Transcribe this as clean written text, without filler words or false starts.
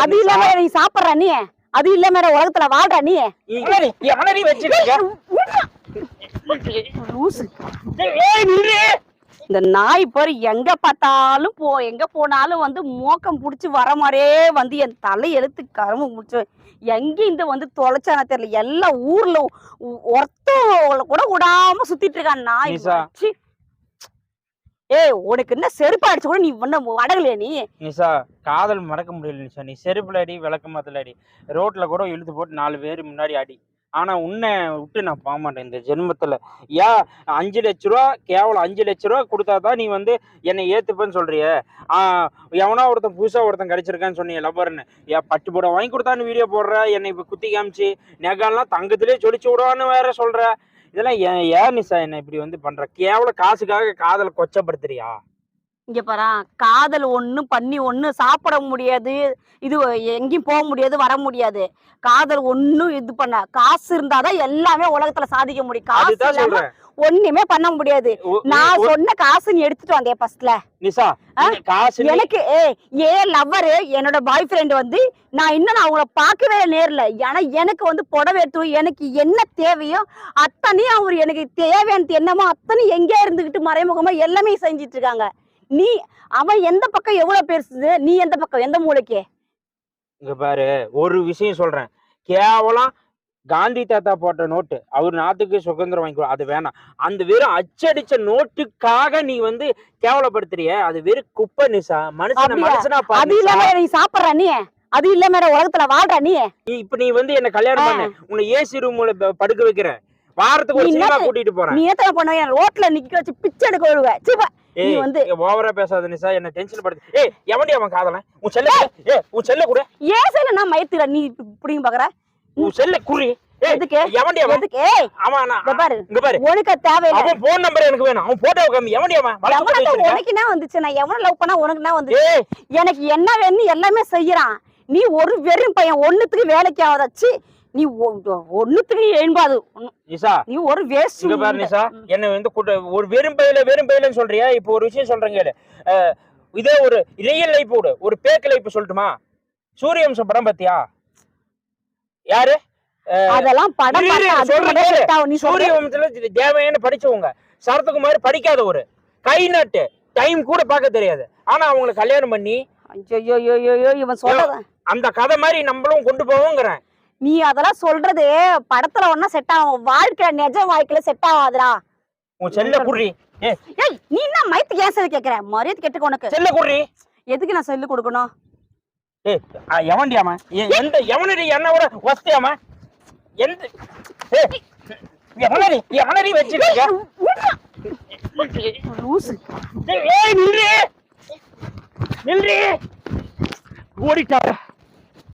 அது இல்லாம நீ சாப்பிடுற நீ, அது இல்லாம உலகத்துல வாழ்ற நீ. இந்த நாய் பாரு எங்க பார்த்தாலும் எங்க போனாலும் வந்து மோக்கம் புடிச்சு வர மாதிரியே வந்து என் தலை எழுத்து கரும்பு முடிச்சு எங்க இந்த வந்து தொலைச்சான தெரியல. எல்லா ஊர்ல ஒருத்தவங்கள கூட விடாம சுத்திட்டு இருக்கான் நாய். ஏய் உனக்கு என்ன செருப்பு அடிச்சு கூட நீ ஒன்னும் அடங்கலையா நீ? நிஷா காதல் மறக்க முடியல நிஷா. நீ செருப்புல அடி விளக்கமாத்துல அடி, ரோட்ல கூட இழுத்து போட்டு 4 பேர் முன்னாடி அடி, ஆனா உன்னை விட்டு நான் போக மாட்டேன் இந்த ஜென்மத்துல. ஏன் 5 லட்ச ரூபா, கேவலம் 5 லட்ச ரூபா கொடுத்தாதான் நீ வந்து என்னை ஏத்துப்பேன்னு சொல்றிய? எவனா ஒருத்தன் புதுசா ஒருத்தன் கிடைச்சிருக்கான்னு சொன்னீங்க லப்பர்னு, ஏன் பட்டு போட வாங்கி கொடுத்தான்னு வீடியோ போடுற, என்னை இப்ப குத்தி காமிச்சு நெகாலாம் தங்கத்திலே சொலிச்சு விடுவான்னு வேற சொல்ற. இதெல்லாம் ஏன் நிஷா என்ன இப்படி வந்து பண்ற? கேவலம் காசுக்காக காதலை கொச்சப்படுத்துறியா? இங்க பாரு, காதல் ஒண்ணு பண்ணி ஒண்ணு சாப்பிட முடியாது, இது எங்கேயும் போக முடியாது, வர முடியாது. காதல் ஒண்ணும் இது பண்ண காசு இருந்தாதான் எல்லாமே உலகத்துல சாதிக்க முடியும். காசு இல்லாம ஒண்ணுமே பண்ண முடியாது. நான் சொன்ன காசு நீ எடுத்துட்டு வந்தேன் ஃபர்ஸ்ட்ல நிஷா. காசு எனக்கு ஏன் லவ்வரு என்னோட பாய் ஃப்ரெண்ட் வந்து நான் இன்னும் அவங்கள பார்க்கவே நேர்ல. ஏன்னா எனக்கு வந்து புடவை எடுத்து எனக்கு என்ன தேவையோ அத்தனையும் அவர் எனக்கு தேவையானது என்னமோ அத்தனையும் எங்கே இருந்துகிட்டு மறைமுகமா எல்லாமே செஞ்சிட்டு இருக்காங்க. நீ அவன் எந்த பக்கம் எவ்வளவு பேசுது, நீ எந்த பக்கம் எந்த மூளைக்கு? இங்க பாரு, ஒரு விஷயம் சொல்றேன். கேவலம் காந்தி தாத்தா போட்ட நோட்டு, அவர் நாட்டுக்கு சுதந்திரம் வாங்கி அது வேணாம். அந்த வெறும் அச்சடிச்ச நோட்டுக்காக நீ வந்து கேவலப்படுத்துறிய, அது வெறும் குப்பை நிஷா. மனுஷனா அது இல்லாம நீ சாப்பிடுற நீ, அது இல்லாம உலகத்துல வாழ்ற நீ. இப்ப நீ வந்து என்ன கல்யாணம் பண்ண, உன்னை ஏசி ரூம்ல படுக்க வைக்கிற, வாரத்துக்கு ஒரு சினிமா கூட்டிட்டு போறேன். நீ எத்தனை பண்ண ரோட்ல நிக்க வச்சு பிச்சை எடுக்க வருவ. நீ வந்து ஓவரா பேசாத நிஷா, என்ன டென்ஷன் படுத்து. ஏய் எவன்டி அவன் காதலன்? உன் செல்ல உன் செல்ல கூட ஏன் செல்ல நான் மயத்துற நீ இப்படி பாக்குற? உன் செல்ல குறி. எதுக்கு? எவன்டி அவன்? எதுக்கு? அவன் இங்க பாரு, இங்க பாரு, உனக்கு தேவை இல்ல. அவன் போன் நம்பர் எனக்கு வேணும், அவன் போட்டோ காமி. எவன்டி அவன்? உனக்கு என்ன வந்துச்சு? நான் எவன லவ் பண்ணா உனக்கு என்ன வந்துச்சு? எனக்கு என்ன வேணும் எல்லாமே செய்யறான். நீ ஒரு வெறும் பையன், ஒண்ணுத்துக்கு வேலைக்கு ஆகாதச்சு. நீ ஒண்ணுத்துக்கு எழும்பாது நிஷா. நீ ஒரு வேஸ்ட். இங்க பாரு நிஷா, என்ன வந்து ஒரு வெறும் பையிலன்னு சொல்றியா? இப்போ ஒரு விஷயம் சொல்றேன் கேளு. இதே ஒரு ரியல் லைஃப் ஒரு பேக் லைஃப் சொல்லட்டுமா? சூரியவம்சம் படம் பாத்தியா? யாரு அதெல்லாம் படம் சூரியவம்சத்துல தேவையான படிச்சவங்க, சரத்குமார் படிக்காத ஒரு கை நாட்டு டைம் கூட பார்க்க தெரியாது, ஆனா அவங்களை கல்யாணம் பண்ணி இவன் சொல்றத அந்த கதை மாதிரி நம்மளும் கொண்டு போவோங்கிறேன். நீ அதெல்லாம் சொல்றது படத்துல ஒன்னா செட் ஆகும், வாழ்க்கை நிஜ வாழ்க்கையில செட் ஆகாதுடா. உன் செல்ல குடி. ஏய் நீ என்ன மைத்து ஏன் செல்ல கேக்குற? மரியாதை கேட்டுக்க. உனக்கு செல்ல குடி. எதுக்கு நான் செல்லு கொடுக்கணும்? ஏய் எவன்டியாமா? எந்த எவனடி என்ன விட வஸ்தியாமா? எந்த எவனடி வச்சிருக்க? லூசு. ஏய் நில்றி ஓடிட்டாங்க.